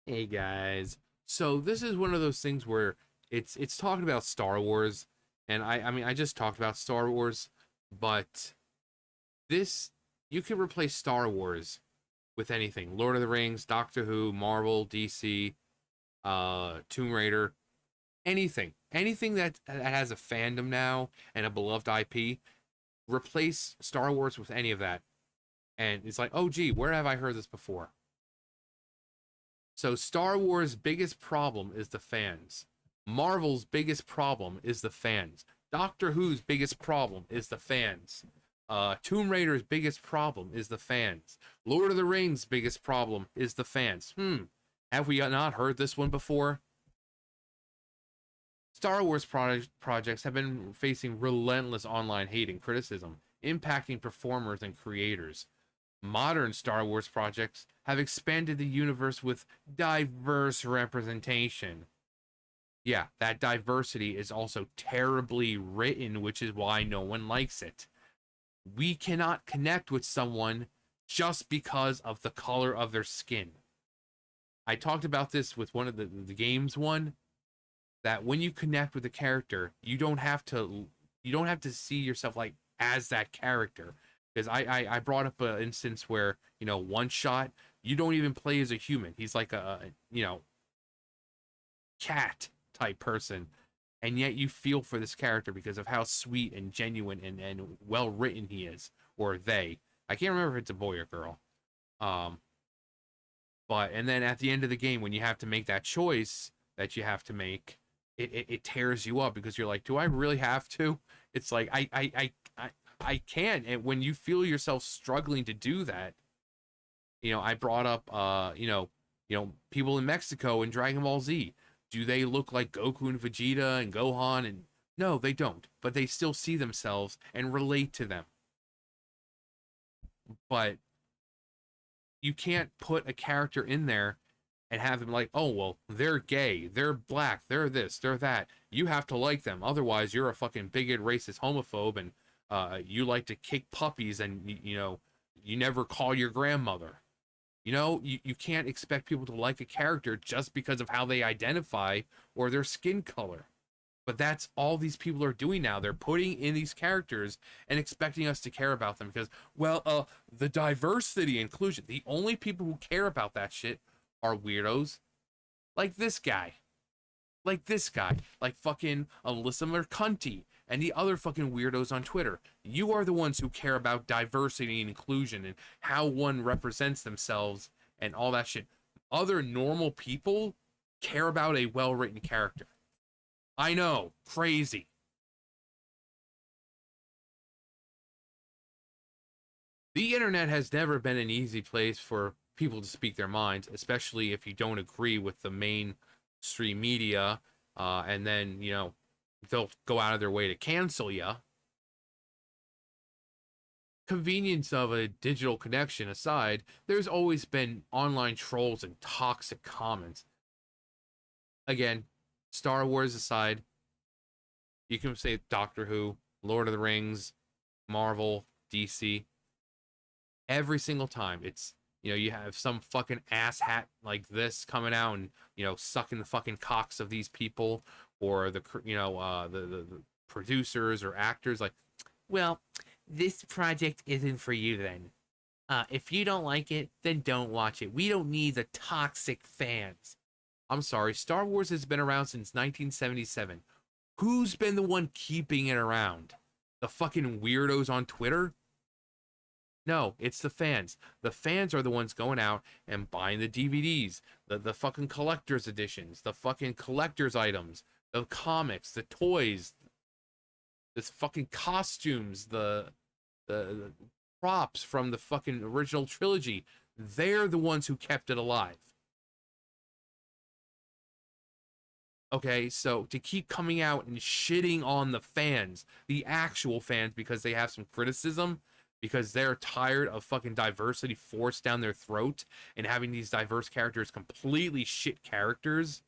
Hey guys. So this is one of those things where it's talking about Star Wars, and I mean I just talked about Star Wars, but this you can replace Star Wars with anything. Lord of the Rings, Doctor Who, Marvel, DC, Tomb Raider, anything. Anything that has a fandom now and a beloved IP, replace Star Wars with any of that. And it's like, "Oh gee, where have I heard this before?" So Star Wars' biggest problem is the fans. Marvel's biggest problem is the fans. Doctor Who's biggest problem is the fans. Tomb Raider's biggest problem is the fans. Lord of the Rings' biggest problem is the fans. Have we not heard this one before? Star Wars projects have been facing relentless online hate and criticism, impacting performers and creators. Modern Star Wars projects have expanded the universe with diverse representation. Yeah, that diversity is also terribly written, which is why no one likes it. We cannot connect with someone just because of the color of their skin. I talked about this with one of the games one, that when you connect with a character, you don't have to see yourself like as that character. Because I brought up an instance where, one shot, you don't even play as a human. He's like a cat type person. And yet you feel for this character because of how sweet and genuine and well written he is. Or they. I can't remember if it's a boy or girl. Um, and then at the end of the game, when you have to make that choice that you have to make, it tears you up because you're like, do I really have to? It's like I can't. And when you feel yourself struggling to do that, I brought up people in Mexico in Dragon Ball Z. Do they look like Goku and Vegeta and Gohan? And no, they don't. But they still see themselves and relate to them. But you can't put a character in there and have them like, oh well, they're gay, they're black, they're this, they're that. You have to like them, otherwise you're a fucking bigot, racist, homophobe, and you like to kick puppies, and you never call your grandmother. You can't expect people to like a character just because of how they identify or their skin color. But that's all these people are doing now. They're putting in these characters and expecting us to care about them because, well, the diversity inclusion. The only people who care about that shit are weirdos like this guy, like fucking Alyssa Mercunti and the other fucking weirdos on Twitter. You are the ones who care about diversity and inclusion and how one represents themselves and all that shit. Other normal people care about a well written character. I know, crazy. The internet has never been an easy place for people to speak their minds, especially if you don't agree with the mainstream media, and then, they'll go out of their way to cancel you. Convenience of a digital connection aside, there's always been online trolls and toxic comments. Again, Star Wars aside, you can say Doctor Who, Lord of the Rings, Marvel, DC. Every single time, it's you have some fucking asshat like this coming out and sucking the fucking cocks of these people, or the producers or actors like, well, this project isn't for you then. If you don't like it, then don't watch it. We don't need the toxic fans. I'm sorry, Star Wars has been around since 1977. Who's been the one keeping it around? The fucking weirdos on Twitter? No, it's the fans. The fans are the ones going out and buying the DVDs, the fucking collector's editions, the fucking collector's items, the comics, the toys, the fucking costumes, the props from the fucking original trilogy. They're the ones who kept it alive. Okay, so to keep coming out and shitting on the fans, the actual fans, because they have some criticism, because they're tired of fucking diversity forced down their throat and having these diverse characters completely shit characters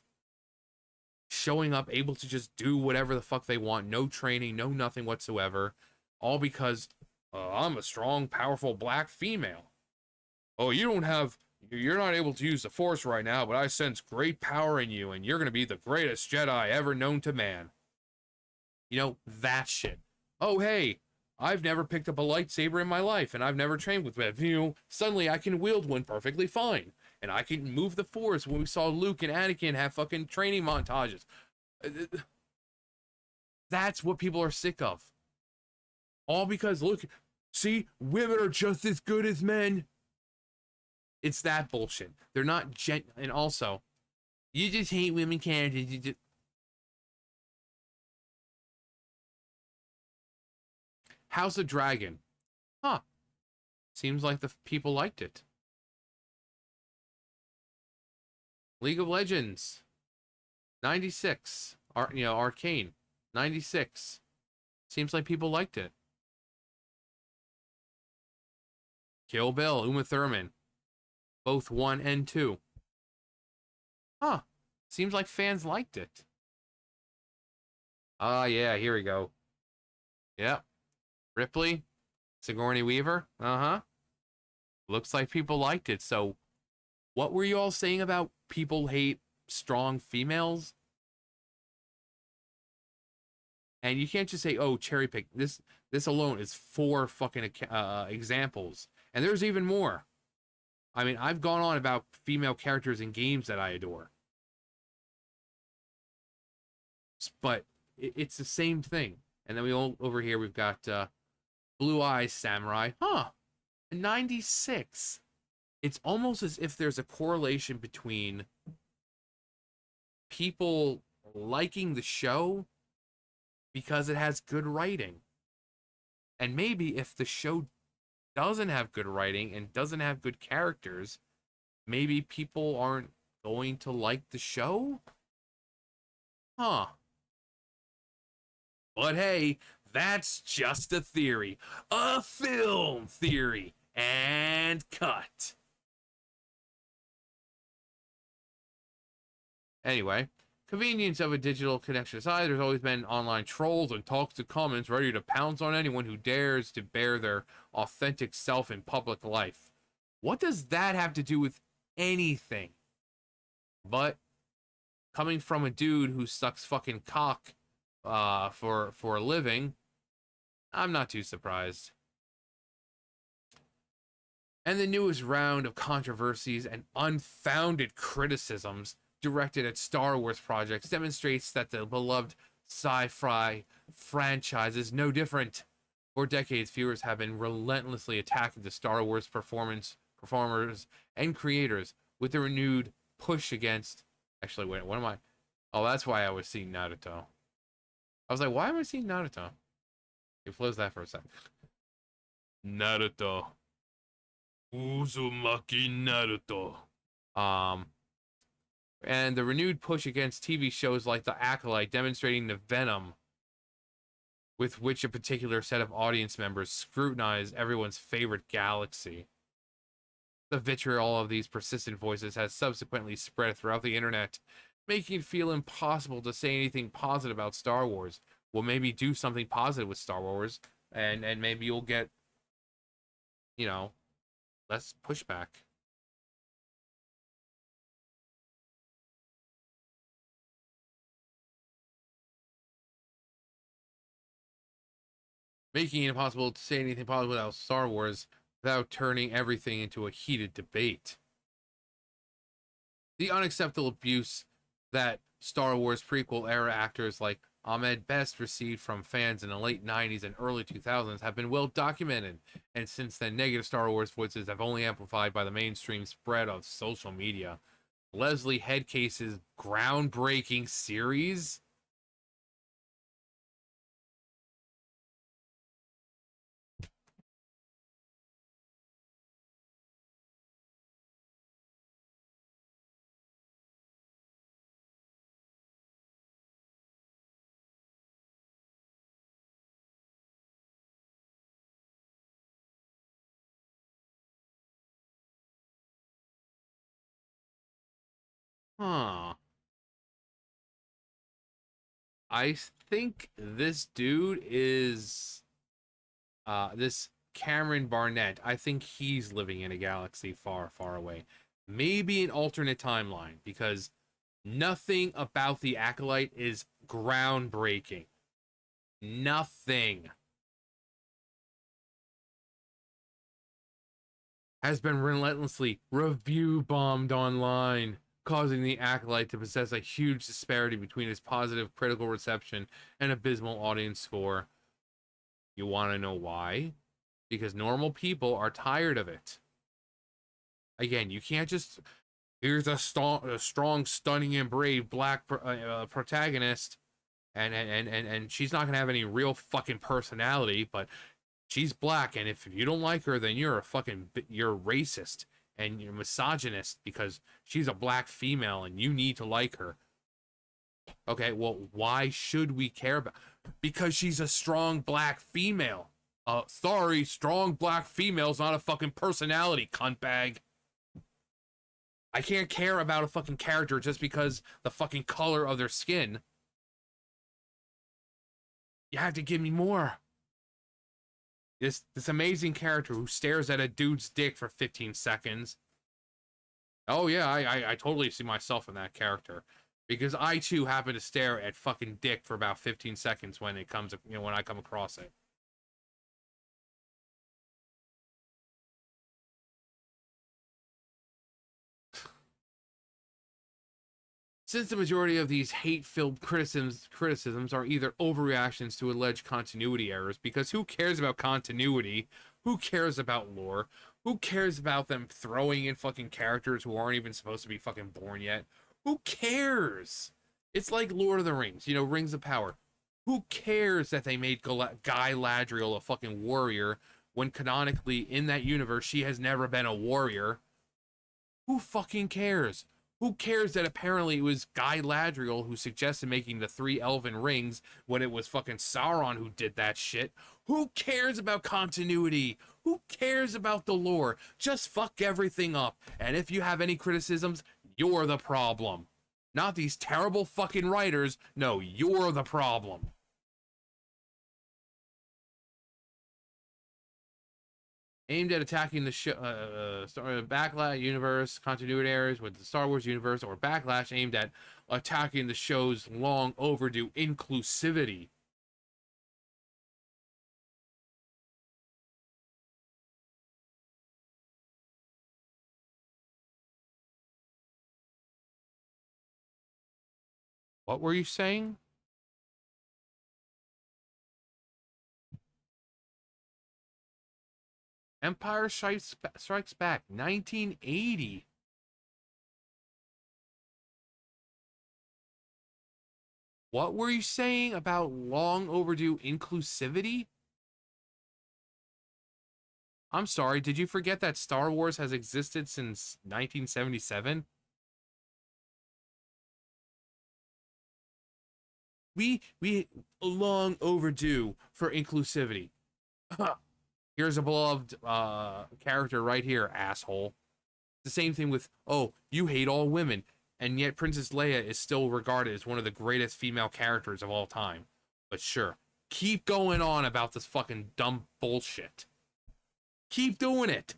showing up able to just do whatever the fuck they want, no training, no nothing whatsoever, all because I'm a strong, powerful black female. Oh, you're not able to use the Force right now, but I sense great power in you, and you're going to be the greatest Jedi ever known to man. You know, that shit. Oh, hey, I've never picked up a lightsaber in my life, and I've never trained with it. You know, suddenly I can wield one perfectly fine, and I can move the Force when we saw Luke and Anakin have fucking training montages. That's what people are sick of. All because, look, see, women are just as good as men. It's that bullshit. They're not and also, you just hate women characters. House of Dragon. Huh. Seems like the people liked it. League of Legends. 96. Arcane. 96. Seems like people liked it. Kill Bill, Uma Thurman. Both 1 and 2. Huh. Seems like fans liked it. Yeah, here we go. Yep. Ripley. Sigourney Weaver. Uh-huh. Looks like people liked it. So, what were you all saying about people hate strong females? And you can't just say, oh, cherry pick. This alone is 4 fucking examples. And there's even more. I mean, I've gone on about female characters in games that I adore. But it's the same thing. And then over here, we've got Blue Eyes Samurai. Huh. 96. It's almost as if there's a correlation between people liking the show because it has good writing. And maybe if the show doesn't have good writing and doesn't have good characters, maybe people aren't going to like the show? Huh. But hey, that's just a theory. A film theory. And cut. Anyway, convenience of a digital connection aside, there's always been online trolls and toxic comments ready to pounce on anyone who dares to bear their authentic self in public life. What does that have to do with anything? But coming from a dude who sucks fucking cock for a living, I'm not too surprised. And the newest round of controversies and unfounded criticisms directed at Star Wars projects demonstrates that the beloved sci-fi franchise is no different. For decades, viewers have been relentlessly attacking the Star Wars performers and creators with the renewed push against... Actually, wait, what am I... Oh, that's why I was seeing Naruto. I was like, why am I seeing Naruto? You close that for a second. Naruto. Uzumaki Naruto. And the renewed push against TV shows like The Acolyte, demonstrating the venom with which a particular set of audience members scrutinize everyone's favorite galaxy. The vitriol of these persistent voices has subsequently spread throughout the internet, making it feel impossible to say anything positive about Star Wars. Well, maybe do something positive with Star Wars, and maybe you'll get, you know, less pushback. Making it impossible to say anything positive about Star Wars without turning everything into a heated debate. The unacceptable abuse that Star Wars prequel era actors like Ahmed Best received from fans in the late 90s and early 2000s have been well documented, and since then, negative Star Wars voices have only amplified by the mainstream spread of social media. Leslie Headcase's groundbreaking series. Huh. I think this dude is this Cameryn Barnett. I think he's living in a galaxy far, far away. maybe an alternate timeline, because nothing about the Acolyte is groundbreaking. Nothing has been relentlessly review bombed online, causing the Acolyte to possess a huge disparity between its positive critical reception and abysmal audience score. You want to know why? Because normal people are tired of it. Again, you can't just, here's a strong, stunning, and brave black protagonist, and she's not gonna have any real fucking personality, but she's black, and if you don't like her, then you're racist and you're misogynist because she's a black female and you need to like her. Okay, well, why should we care about? Because she's a strong black female. Sorry, strong black female's not a fucking personality, cuntbag. I can't care about a fucking character just because the fucking color of their skin. You have to give me more. This amazing character who stares at a dude's dick for 15 seconds. Oh yeah, I totally see myself in that character. Because I too happen to stare at fucking dick for about 15 seconds when it comes, when I come across it. Since the majority of these hate-filled criticisms are either overreactions to alleged continuity errors, because who cares about continuity? Who cares about lore? Who cares about them throwing in fucking characters who aren't even supposed to be fucking born yet? Who cares? It's like Lord of the Rings, Rings of Power. Who cares that they made Guy Ladriel a fucking warrior when canonically in that universe she has never been a warrior? Who fucking cares? Who cares that apparently it was Guy Ladriel who suggested making the 3 elven rings when it was fucking Sauron who did that shit? Who cares about continuity? Who cares about the lore? Just fuck everything up. And if you have any criticisms, you're the problem. Not these terrible fucking writers. No, you're the problem. Aimed at attacking the Backlash universe continuity errors with the Star Wars universe, or Backlash aimed at attacking the show's long overdue inclusivity. What were you saying? Empire Strikes Back, 1980. What were you saying about long overdue inclusivity? I'm sorry, did you forget that Star Wars has existed since 1977? We long overdue for inclusivity. Here's a beloved character right here, asshole. The same thing with, oh, you hate all women, and yet Princess Leia is still regarded as one of the greatest female characters of all time. But sure, keep going on about this fucking dumb bullshit. Keep doing it.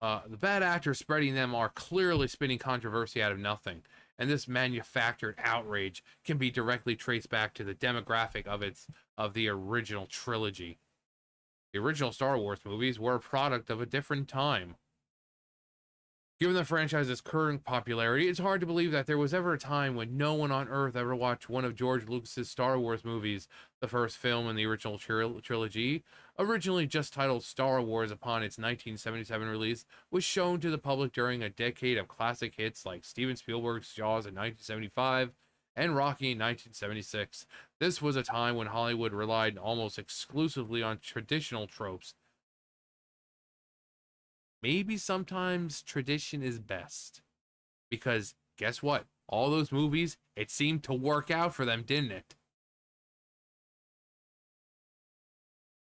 The bad actors spreading them are clearly spinning controversy out of nothing, and this manufactured outrage can be directly traced back to the demographic of the original trilogy. The original Star Wars movies were a product of a different time. Given the franchise's current popularity, it's hard to believe that there was ever a time when no one on Earth ever watched one of George Lucas's Star Wars movies. The first film in the original trilogy, originally just titled Star Wars upon its 1977 release, was shown to the public during a decade of classic hits like Steven Spielberg's Jaws in 1975 and Rocky in 1976. This was a time when Hollywood relied almost exclusively on traditional tropes. Maybe sometimes tradition is best. Because guess what? All those movies, it seemed to work out for them, didn't it?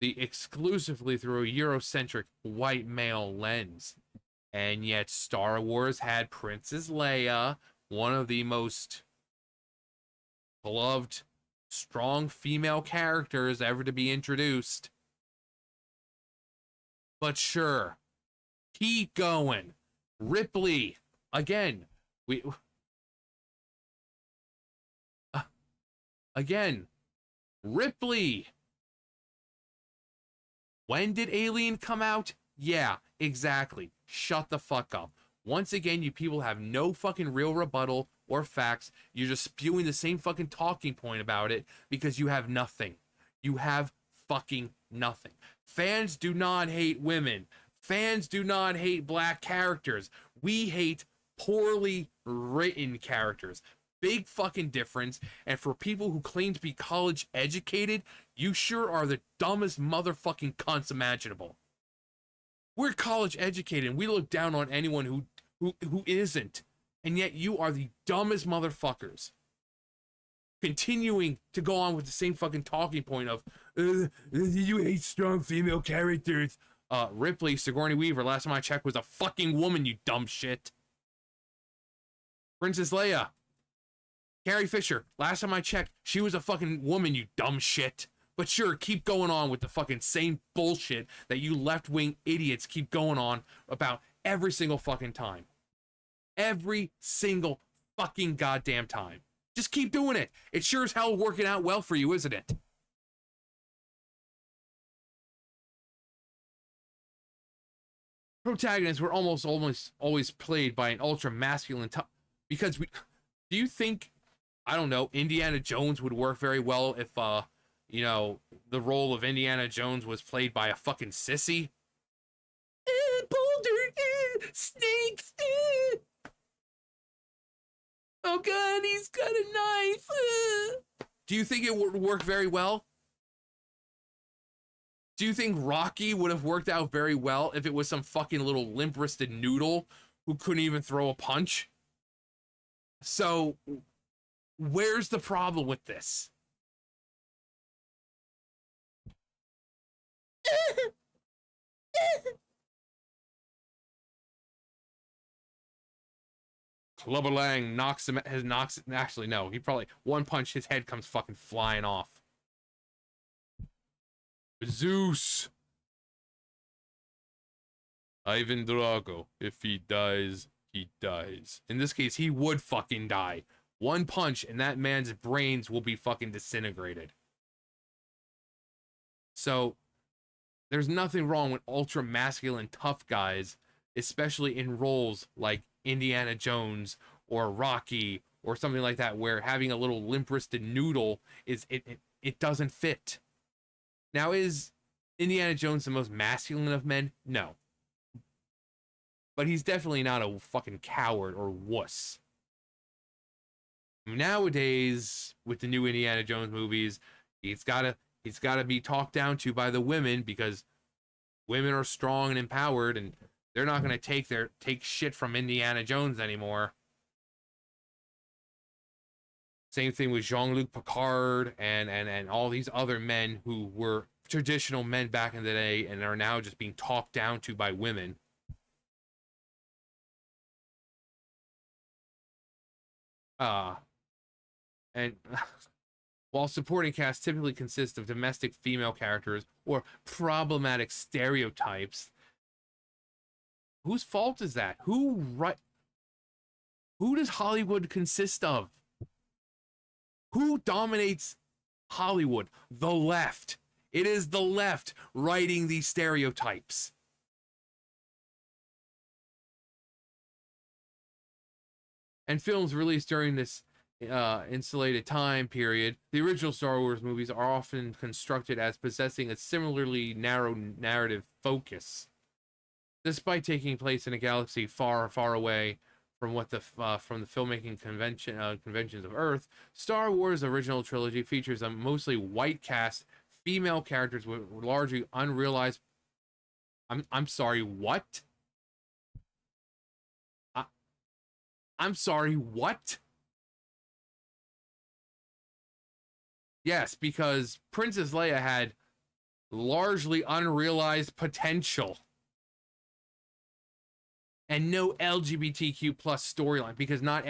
The exclusively through a Eurocentric white male lens. And yet Star Wars had Princess Leia, one of the most beloved, strong female characters ever to be introduced. But sure, keep going. Ripley, again, we uh, again, Ripley. When did Alien come out? Yeah, exactly. Shut the fuck up. Once again, you people have no fucking real rebuttal or facts. You're just spewing the same fucking talking point about it because you have nothing. You have fucking nothing. Fans do not hate women. Fans do not hate black characters. We hate poorly written characters. Big fucking difference. And for people who claim to be college educated, you sure are the dumbest motherfucking cunts imaginable. We're college educated and we look down on anyone who isn't. And yet you are the dumbest motherfuckers. Continuing to go on with the same fucking talking point of you hate strong female characters. Ripley, Sigourney Weaver, last time I checked, was a fucking woman, you dumb shit. Princess Leia, Carrie Fisher, last time I checked, she was a fucking woman, you dumb shit. But sure, keep going on with the fucking same bullshit that you left-wing idiots keep going on about every single fucking time. Every single fucking goddamn time. Just keep doing it. It sure as hell working out well for you, isn't it? Protagonists were almost always played by an ultra masculine because do you think, I don't know, Indiana Jones would work very well if you know, the role of Indiana Jones was played by a fucking sissy? Boulder, snakes. Oh god, he's got a knife. Do you think it would work very well? Do you think Rocky would have worked out very well if it was some fucking little limp-wristed noodle who couldn't even throw a punch? So, where's the problem with this? Clubber Lang actually no, he probably, one punch, his head comes fucking flying off. Zeus! Ivan Drago, if he dies, he dies. In this case, he would fucking die. One punch and that man's brains will be fucking disintegrated. So, there's nothing wrong with ultra masculine tough guys, especially in roles like Indiana Jones or Rocky or something like that, where having a little limp-wristed noodle it doesn't fit. Now, is Indiana Jones the most masculine of men? No. But he's definitely not a fucking coward or wuss. Nowadays, with the new Indiana Jones movies, he's gotta be talked down to by the women because women are strong and empowered and they're not gonna take shit from Indiana Jones anymore. Same thing with Jean-Luc Picard and all these other men who were traditional men back in the day and are now just being talked down to by women. Uh, and while supporting cast typically consist of domestic female characters or problematic stereotypes, whose fault is that? Who does Hollywood consist of? Who dominates Hollywood? The left. It is the left writing these stereotypes. And films released during this insulated time period, the original Star Wars movies are often constructed as possessing a similarly narrow narrative focus. Despite taking place in a galaxy far, far away from from the filmmaking conventions of Earth, Star Wars' original trilogy features a mostly white cast, female characters with largely unrealized. I'm sorry, what? I'm sorry, what? Yes, because Princess Leia had largely unrealized potential and no LGBTQ plus storyline because not.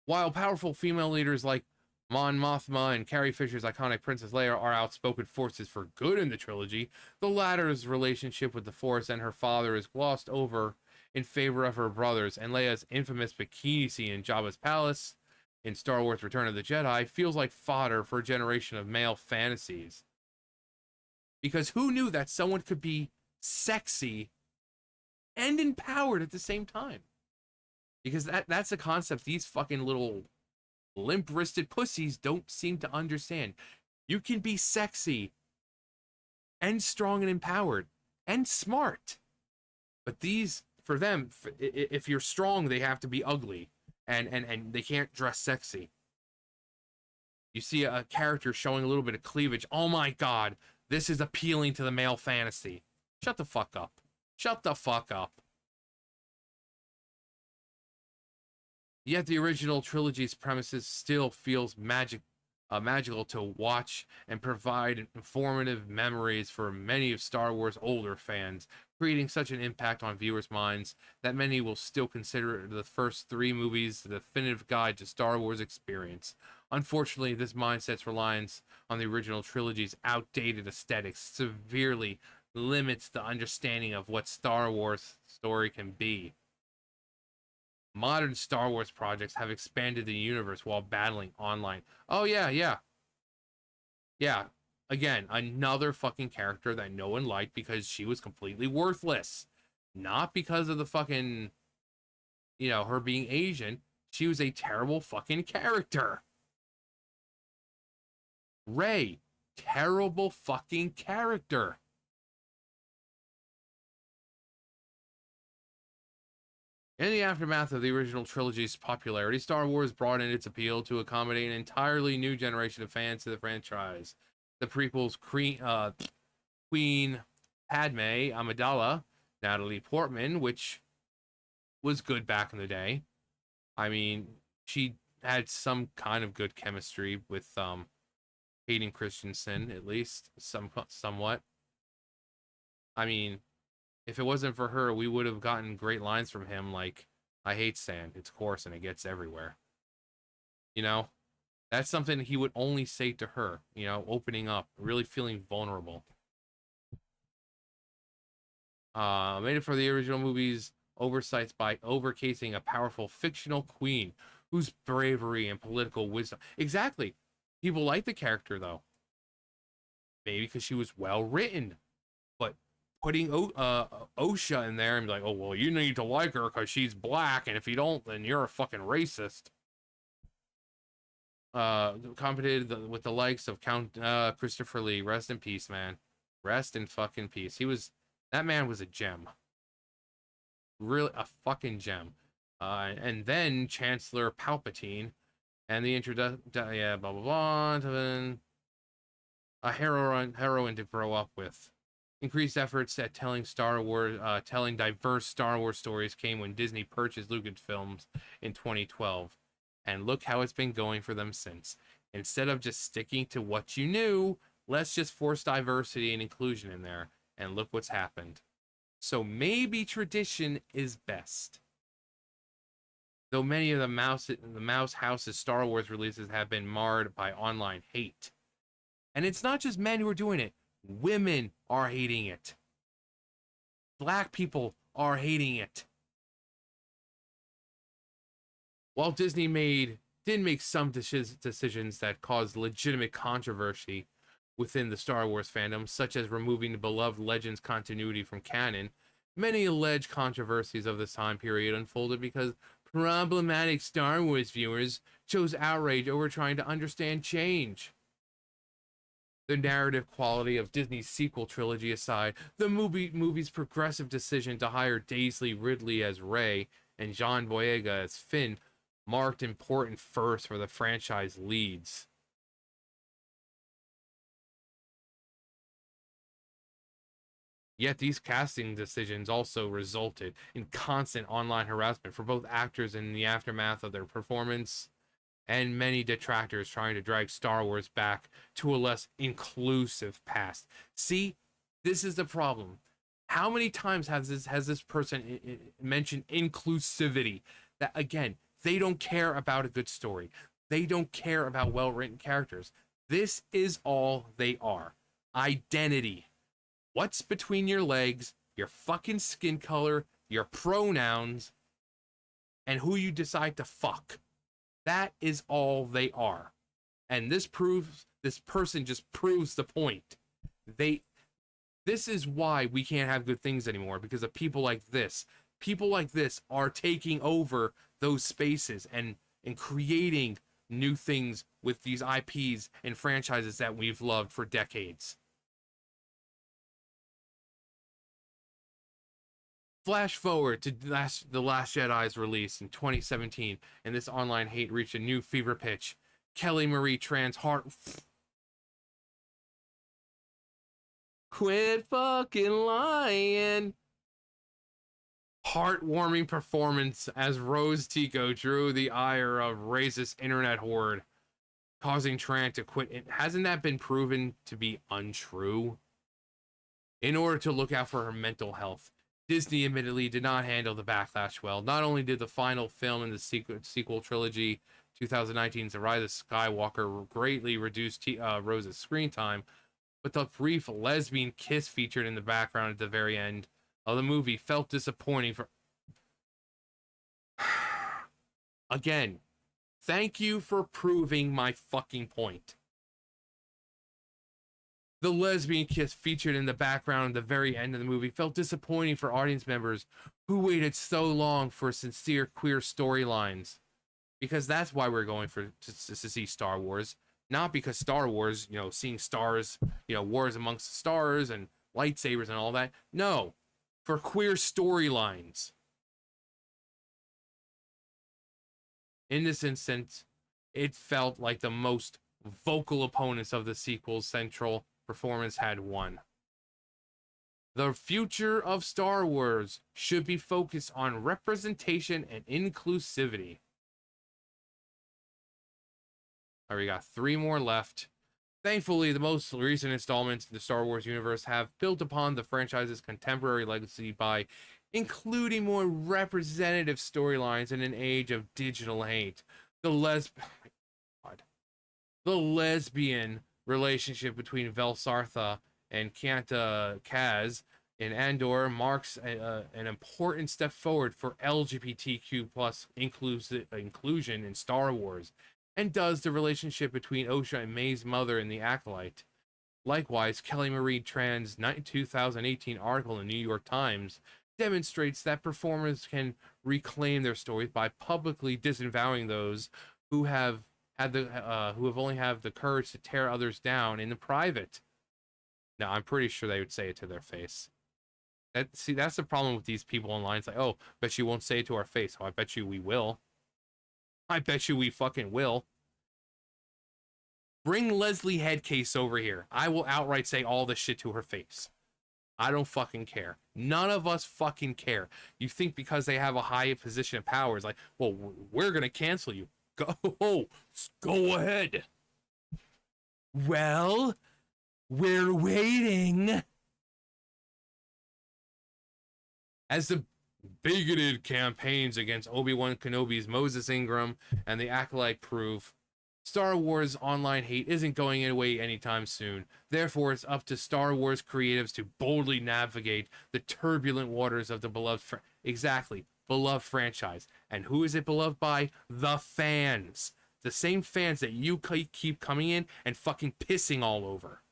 While powerful female leaders like Mon Mothma and Carrie Fisher's iconic Princess Leia are outspoken forces for good in the trilogy, the latter's relationship with the Force and her father is glossed over in favor of her brothers, and Leia's infamous bikini scene in Jabba's palace in Star Wars Return of the Jedi feels like fodder for a generation of male fantasies. Because who knew that someone could be sexy and empowered at the same time? Because that's a concept these fucking little limp-wristed pussies don't seem to understand. You can be sexy and strong and empowered and smart. But these, for them, if you're strong, they have to be ugly. And they can't dress sexy. You see a character showing a little bit of cleavage. Oh my god, this is appealing to the male fantasy. Shut the fuck up. Shut the fuck up. Yet the original trilogy's premises still feels magical to watch and provide informative memories for many of Star Wars older fans, creating such an impact on viewers' minds that many will still consider the first three movies the definitive guide to Star Wars experience. Unfortunately, this mindset's reliance on the original trilogy's outdated aesthetics severely limits the understanding of what Star Wars story can be. Modern Star Wars projects have expanded the universe while battling online. Oh, yeah, yeah. Yeah. Again, another fucking character that no one liked because she was completely worthless. Not because of the fucking, her being Asian. She was a terrible fucking character. Rey, terrible fucking character. In the aftermath of the original trilogy's popularity, Star Wars broadened its appeal to accommodate an entirely new generation of fans to the franchise. The prequels Queen Padme Amidala, Natalie Portman, which was good back in the day. I mean, she had some kind of good chemistry with Hayden Christensen, at least somewhat. I mean, if it wasn't for her, we would have gotten great lines from him like, I hate sand, it's coarse and it gets everywhere. That's something he would only say to her, opening up, really feeling vulnerable. Made it for the original movie's oversights by overcasting a powerful fictional queen whose bravery and political wisdom. Exactly. People like the character, though. Maybe because she was well written. But putting Osha in there and be like, oh, well, you need to like her because she's black, and if you don't, then you're a fucking racist. Competed with the likes of Count Christopher Lee. Rest in peace, man. Rest in fucking peace. That man was a gem. Really, a fucking gem. And then Chancellor Palpatine, and the blah blah blah. A heroine to grow up with. Increased efforts at telling diverse Star Wars stories came when Disney purchased Lucasfilms in 2012. And look how it's been going for them since. Instead of just sticking to what you knew, let's just force diversity and inclusion in there. And look what's happened. So maybe tradition is best. Though many of the Mouse House's Star Wars releases have been marred by online hate. And it's not just men who are doing it. Women are hating it. Black people are hating it. While Disney did make some decisions that caused legitimate controversy within the Star Wars fandom, such as removing the beloved Legends continuity from canon, many alleged controversies of this time period unfolded because problematic Star Wars viewers chose outrage over trying to understand change. The narrative quality of Disney's sequel trilogy aside, the movie's progressive decision to hire Daisy Ridley as Rey and John Boyega as Finn marked important firsts for the franchise leads. Yet these casting decisions also resulted in constant online harassment for both actors in the aftermath of their performance, and many detractors trying to drag Star Wars back to a less inclusive past. See, this is the problem. How many times has this person mentioned inclusivity? That again, They don't care about a good story. They don't care about well-written characters. This is all they are. Identity. What's between your legs, your fucking skin color, your pronouns, and who you decide to fuck. That is all they are. And this person just proves the point. This is why we can't have good things anymore, because of people like this. People like this are taking over those spaces and creating new things with these IPs and franchises that we've loved for decades. Flash forward to The Last Jedi's release in 2017, and this online hate reached a new fever pitch. Kelly Marie Tran's heart... Quit fucking lying. Heartwarming performance as Rose Tico drew the ire of racist internet horde, causing Tran to quit. Hasn't that been proven to be untrue? In order to look out for her mental health, Disney admittedly did not handle the backlash well. Not only did the final film in the sequel trilogy, 2019's The Rise of Skywalker, greatly reduce Rose's screen time, but the brief lesbian kiss featured in the background at the very end of the movie felt disappointing for... Again, thank you for proving my fucking point. The lesbian kiss featured in the background at the very end of the movie felt disappointing for audience members who waited so long for sincere queer storylines. Because that's why we're going to see Star Wars. Not because Star Wars, seeing stars, wars amongst the stars and lightsabers and all that. No, for queer storylines. In this instance, it felt like the most vocal opponents of the sequel's central performance had won. The future of Star Wars should be focused on representation and inclusivity. All right, we got 3 more left. Thankfully, the most recent installments in the Star Wars universe have built upon the franchise's contemporary legacy by including more representative storylines in an age of digital hate. The lesbian relationship between Velsartha and Kanta Kaz in Andor marks an important step forward for LGBTQ plus inclusion in Star Wars, and does the relationship between Osha and May's mother in The Acolyte. Likewise, Kelly Marie Tran's 2018 article in the New York Times demonstrates that performers can reclaim their stories by publicly disavowing those who have only have the courage to tear others down in the private. Now, I'm pretty sure they would say it to their face. That's the problem with these people online. It's like, oh, bet you won't say it to our face. Oh, I bet you we will. I bet you we fucking will. Bring Leslie Headcase over here. I will outright say all this shit to her face. I don't fucking care. None of us fucking care. You think because they have a high position of power, it's like, well, we're gonna cancel you. Go ahead. Well, we're waiting. As the bigoted campaigns against Obi-Wan Kenobi's Moses Ingram and the Acolyte prove, Star Wars online hate isn't going away anytime soon. Therefore, it's up to Star Wars creatives to boldly navigate the turbulent waters of the beloved franchise. And who is it beloved by? The fans. The same fans that you keep coming in and fucking pissing all over.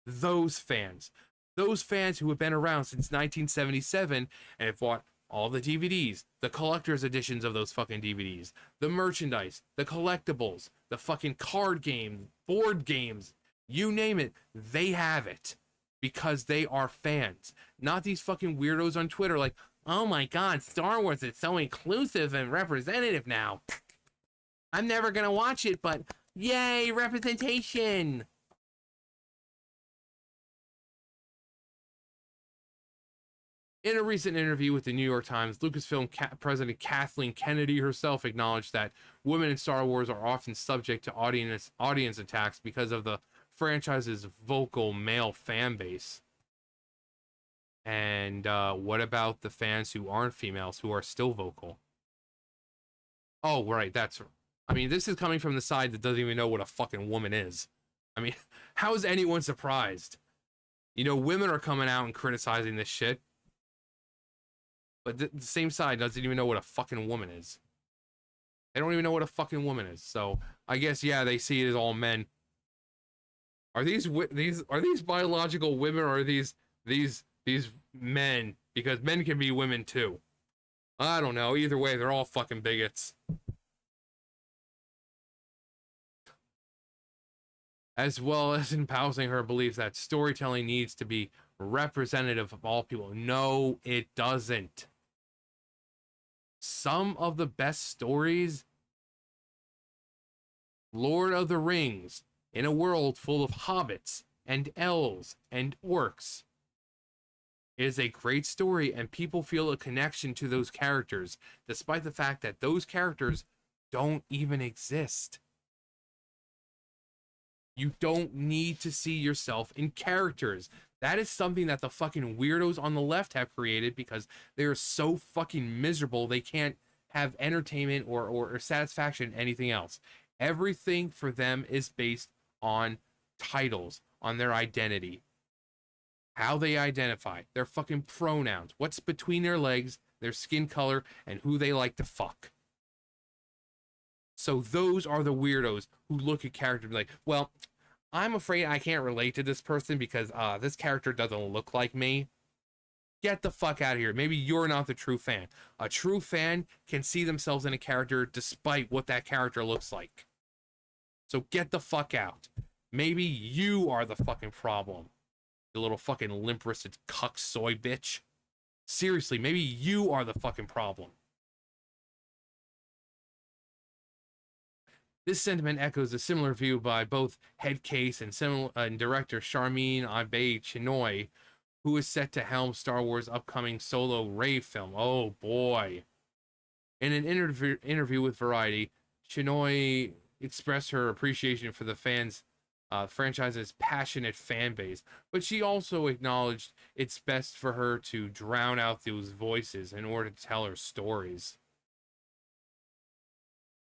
Those fans. Those fans who have been around since 1977 and have bought all the DVDs, the collector's editions of those fucking DVDs, the merchandise, the collectibles, the fucking card game, board games, you name it, they have it. Because they are fans. Not these fucking weirdos on Twitter like, oh my god, Star Wars is so inclusive and representative now. I'm never gonna watch it, but yay, representation! In a recent interview with the New York Times, Lucasfilm President Kathleen Kennedy herself acknowledged that women in Star Wars are often subject to audience attacks because of the franchise's vocal male fan base. And what about the fans who aren't females, who are still vocal? Oh, right, that's. I mean, this is coming from the side that doesn't even know what a fucking woman is. I mean, how is anyone surprised? You know, women are coming out and criticizing this shit, but the same side doesn't even know what a fucking woman is. They don't even know what a fucking woman is. So I guess yeah, they see it as all men. Are these biological women, or are these men? Because men can be women too. I don't know. Either way, they're all fucking bigots. As well as espousing her belief that storytelling needs to be representative of all people. No, it doesn't. Some of the best stories, Lord of the Rings, in a world full of hobbits and elves and orcs, is a great story, and people feel a connection to those characters, despite the fact that those characters don't even exist. You don't need to see yourself in characters. That is something that the fucking weirdos on the left have created because they're so fucking miserable they can't have entertainment or satisfaction in anything else. Everything for them is based on titles, on their identity, how they identify, their fucking pronouns, what's between their legs, their skin color, and who they like to fuck. So those are the weirdos who look at characters and be like, well, I'm afraid I can't relate to this person because this character doesn't look like me. Get the fuck out of here. Maybe you're not the true fan. A true fan can see themselves in a character despite what that character looks like. So get the fuck out. Maybe you are the fucking problem. You little fucking limp-wristed cuck soy bitch. Seriously, maybe you are the fucking problem. This sentiment echoes a similar view by both head case and director Sharmeen Abe Chinoy, who is set to helm Star Wars' upcoming Solo Rey film. Oh boy. In an interview with Variety, Chinoy expressed her appreciation for the franchise's passionate fan base, but she also acknowledged it's best for her to drown out those voices in order to tell her stories.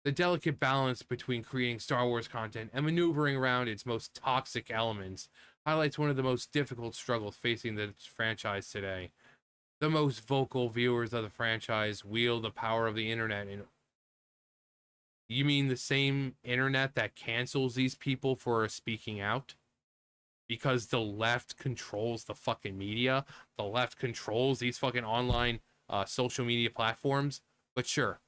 The delicate balance between creating Star Wars content and maneuvering around its most toxic elements highlights one of the most difficult struggles facing the franchise today. The most vocal viewers of the franchise wield the power of the internet. And you mean the same internet that cancels these people for speaking out? Because the left controls the fucking media. The left controls these fucking online social media platforms. But sure,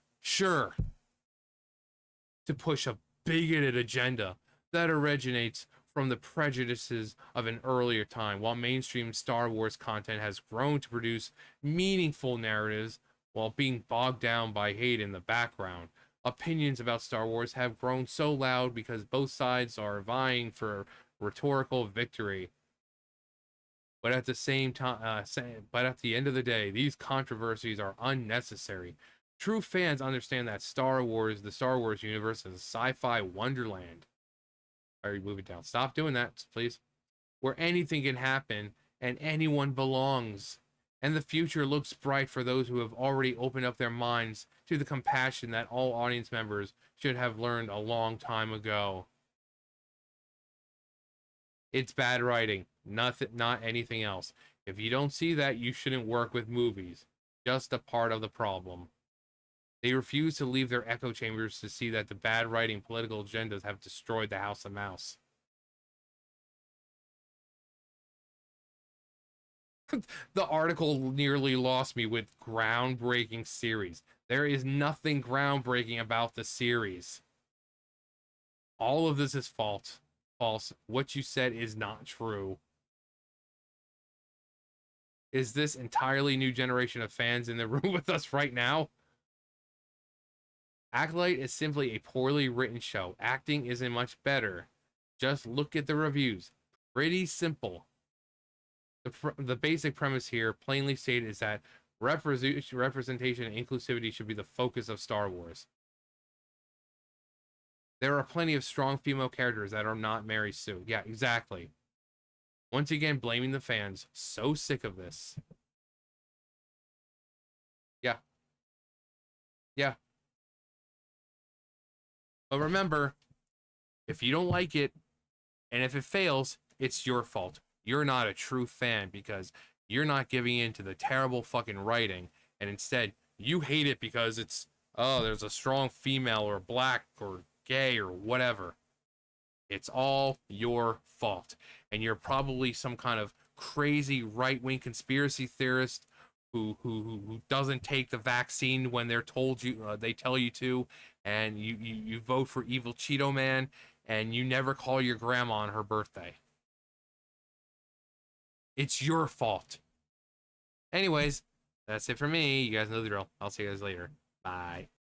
to push a bigoted agenda that originates from the prejudices of an earlier time, while mainstream Star Wars content has grown to produce meaningful narratives while being bogged down by hate in the background. Opinions about Star Wars have grown so loud because both sides are vying for rhetorical victory. But at the same time, but at the end of the day, these controversies are unnecessary. True fans understand that the Star Wars universe, is a sci-fi wonderland. All right, move it down. Stop doing that, please. Where anything can happen and anyone belongs. And the future looks bright for those who have already opened up their minds to the compassion that all audience members should have learned a long time ago. It's bad writing, nothing, not anything else. If you don't see that, you shouldn't work with movies. Just a part of the problem. They refuse to leave their echo chambers to see that the bad writing political agendas have destroyed the House of Mouse. The article nearly lost me with groundbreaking series. There is nothing groundbreaking about the series. All of this is false. False. What you said is not true. Is this entirely new generation of fans in the room with us right now? Acolyte is simply a poorly written show. Acting isn't much better. Just look at the reviews. Pretty simple. The basic premise here, plainly stated, is that representation and inclusivity should be the focus of Star Wars. There are plenty of strong female characters that are not Mary Sue. Yeah, exactly. Once again, blaming the fans. So sick of this. Yeah. Yeah. But remember, if you don't like it, and if it fails, it's your fault. You're not a true fan because you're not giving in to the terrible fucking writing, and instead you hate it because it's, oh, there's a strong female or black or gay or whatever. It's all your fault. And you're probably some kind of crazy right-wing conspiracy theorist who doesn't take the vaccine when they're told you they tell you to, and you vote for evil Cheeto Man, and you never call your grandma on her birthday. It's your fault. Anyways, that's it for me. You guys know the drill. I'll see you guys later. Bye.